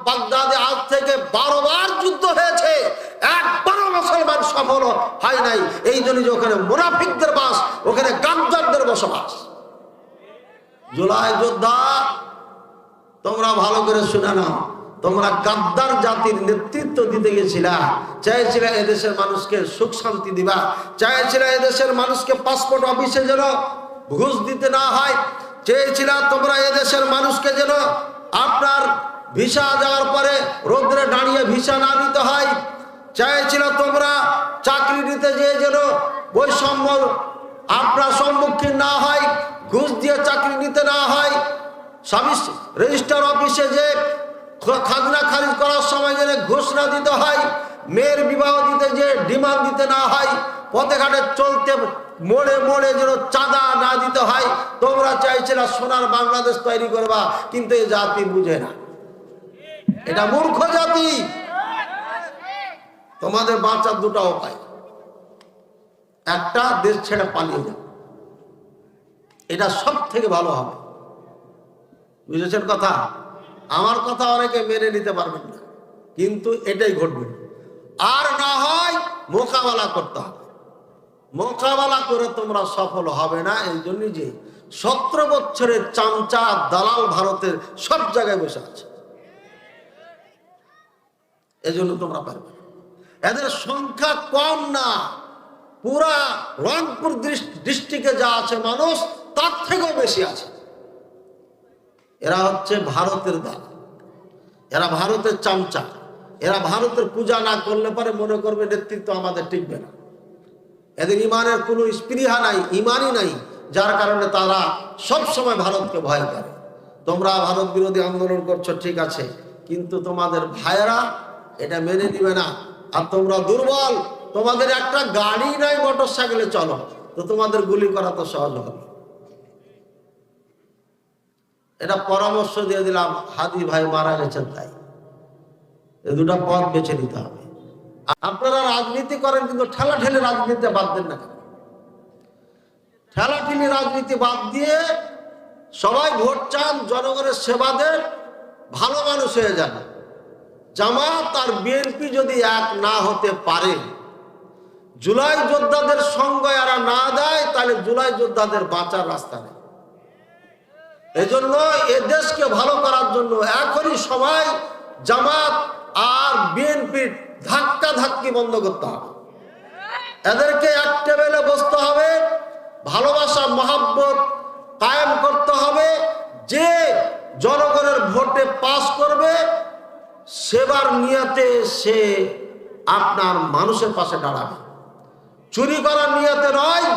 বাগদাদে আজ থেকে 12 বার যুদ্ধ হয়েছে, একবারও মুসলমান সফল হয় নাই। এই জন্য যে ওখানে মুনাফিকদের বাস, ওখানে গাদ্দারদের বসবাস। জুলাই যোদ্ধা, তোমরা ভালো করে শুনে নাও, তোমরা গাদ্দার জাতির নেতৃত্ব দিতে গেছিলা, চাইছিলা এদেশের মানুষকে সুখ শান্তি দিবা, চাইছিলা এদেশের মানুষকে পাসপোর্ট অফিসে যেন ঘুষ দিতে না হয়, চেয়েছিলা তোমরা এদেশের মানুষকে যেন আপনার ভিসা যাওয়ার পরে রোদ্রে দাঁড়িয়ে ভিসা না নিতে হয়, চাইছিল তোমরা চাকরি নিতে যেয়ে যেন বৈষম্য আপনার সম্মুখীন না হয়, ঘুষ দিয়ে চাকরি নিতে না হয়, রেজিস্ট্রার অফিসে যে খাজনা খারিজ করার সময় যেন ঘুষ না দিতে হয়, মেয়ের বিবাহ দিতে যে ডিমান্ড দিতে না হয়, পথে ঘাটে চলতে মোড়ে মোড়ে যেন চাঁদা না দিতে হয়। তোমরা চাইছিল সোনার বাংলাদেশ তৈরি করবা, কিন্তু এই জাতি বুঝে না, এটা মূর্খ জাতি। তোমাদের বাঁচার দুটো উপায়, একটা দেশ ছেড়ে পালিয়ে যাও, এটা সব থেকে ভালো হবে। বুঝেছেন কথা? আমার কথা অনেকে মেনে নিতে পারবেন না, কিন্তু এটাই ঘটবে। আর না হয় মোকাবেলা করতে হবে, মোকাবেলা করে তোমরা সফল হবে না। এই জন্য যে 17 বছরের চামচা দালাল ভারতের সব জায়গায় বসে আছে, এজন্য তোমরা পারবে। এদের সংখ্যা কম না, পুরা রংপুর ডিস্ট্রিক্টে যা আছে মানুষ তার থেকেও বেশি আছে। এরা হচ্ছে ভারতের দালাল, এরা ভারতের চামচা, এরা ভারতের পূজা না করলে পরে মনে করবে নেতৃত্ব আমাদের টিকবে না। এদের ইমানের কোনো স্পৃহা নাই, ইমানই নাই, যার কারণে তারা সব সময় ভারতকে ভয় করে। তোমরা ভারত বিরোধী আন্দোলন করছো ঠিক আছে, কিন্তু তোমাদের ভাইয়েরা এটা মেনে নিবে না। আর তোমরা দুর্বল, তোমাদের একটা গাড়ি নাই, মোটর সাইকেলে চলো, তো তোমাদের গুলি করা তো সহজ হবে। এটা পরামর্শ দিয়ে দিলাম, হাদি ভাই মারা গেছেন, তাই এই দুটা পথ বেছে নিতে হবে। আপনারা রাজনীতি করেন, কিন্তু ঠেলাঠেলি রাজনীতি বাদ দেন না। ঠেলাঠেলি রাজনীতি বাদ দিয়ে সবাই ভোট চান, জনগণের সেবা দেন, ভালো মানুষ হয়ে যান। জামাত আর বিএনপি যদি এক না হতে পারে, জুলাই যোদ্ধাদের সঙ্গ এরা না দেয়, তাহলে জুলাই যোদ্ধাদের বাঁচার রাস্তা নেই। এজন্য এ দেশকে ভালো করার জন্য এখনই সময় জামাত আর বিএনপির ধাক্কা ধাক্কি বন্ধ করতে হবে। এদেরকে এক টেবিলে বসতে হবে, ভালোবাসা মহাব্বত কায়েম করতে হবে। যে জনগণের ভোটে পাস করবে, সেবার নিয়তে সে আপনার মানুষের পাশে দাঁড়াবে, চুরি করার নিয়তে নয়,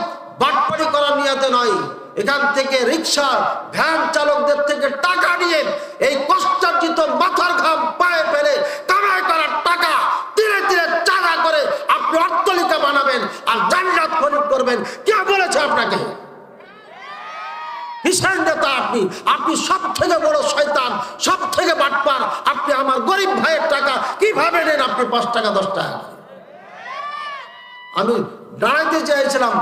বাটপাড়ি করার নিয়তে নয়। এখান থেকে রিক্সা ভ্যান চালকদের থেকে টাকা নিয়ে এই কষ্টার্জিত মাথার ঘাম পায়ে ফেলে কামাই করার টাকা ধীরে ধীরে চাঁদা করে আপনি অট্টালিকা বানাবেন আর জান্নাত খরিদ করবেন। কে বলেছে আপনাকে? হিসেব নেতা আপনি, আপনি সব থেকে বড় শয়তান, সব থেকে বাটপার। আপনি আমার গরিব ভাইয়ের টাকা কিভাবে নেন? আপনি 5 টাকা 10 টাকা। আমি দাঁড়াইতে চাইছিলাম,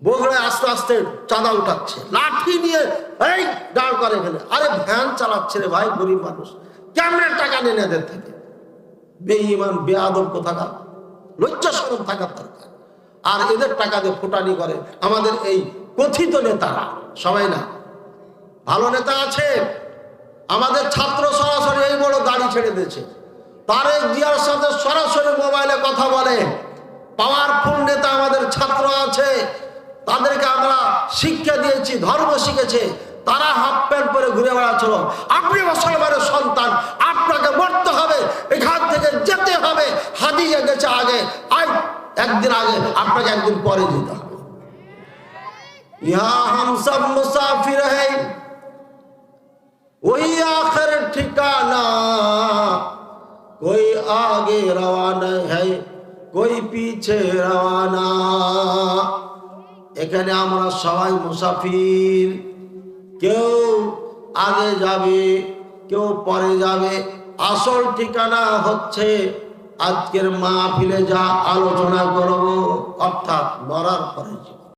বগুড়ায় আস্তে আস্তে চাঁদা উঠাচ্ছে, লাঠি নিয়ে এই দাঁড় করে ফেলে। আরে ভ্যান চালাচ্ছে রে ভাই, গরিব মানুষ, কেমন টাকা নেন এদের থেকে? বেঈমান বেয়াদব কোথাকার, লজ্জা শরম থাকার দরকার। আর এদের টাকা দিয়ে ফুটানি করে আমাদের এই কথিত নেতারা, সবাই না, ভালো নেতা আছে। আমাদের ছাত্র সরাসরি এই বড় দাড়ি ছেড়ে দিয়েছে, তারেক জিয়ার সাথে সরাসরি মোবাইলে কথা বলে। পাওয়ারফুল নেতা আমাদের ছাত্র আছে, তাদেরকে আমরা শিক্ষা দিয়েছি, ধর্ম শিখেছে, তারা হাফ প্যান্ট পরে ঘুরে বেড়াচ্ছিল। আপনি মুসলমানের সন্তান, আপনাকে মরতে হবে, এখান থেকে যেতে হবে। হাদিয়া গেছে আগে, একদিন আগে, আপনাকে একদিন পরে যেতে হবে। यहाँ हम सब मुसाफिर है, वही आखिर ठिकाना, कोई आगे रवाना है, कोई पीछे रवाना। এখানে আমরা সবাই মুসাফির, কেউ আগে যাবে, কেউ পরে যাবে। আসল ঠিকানা হচ্ছে আজকের মাহফিলে যা আলোচনা করব, অর্থাৎ মরার পরে।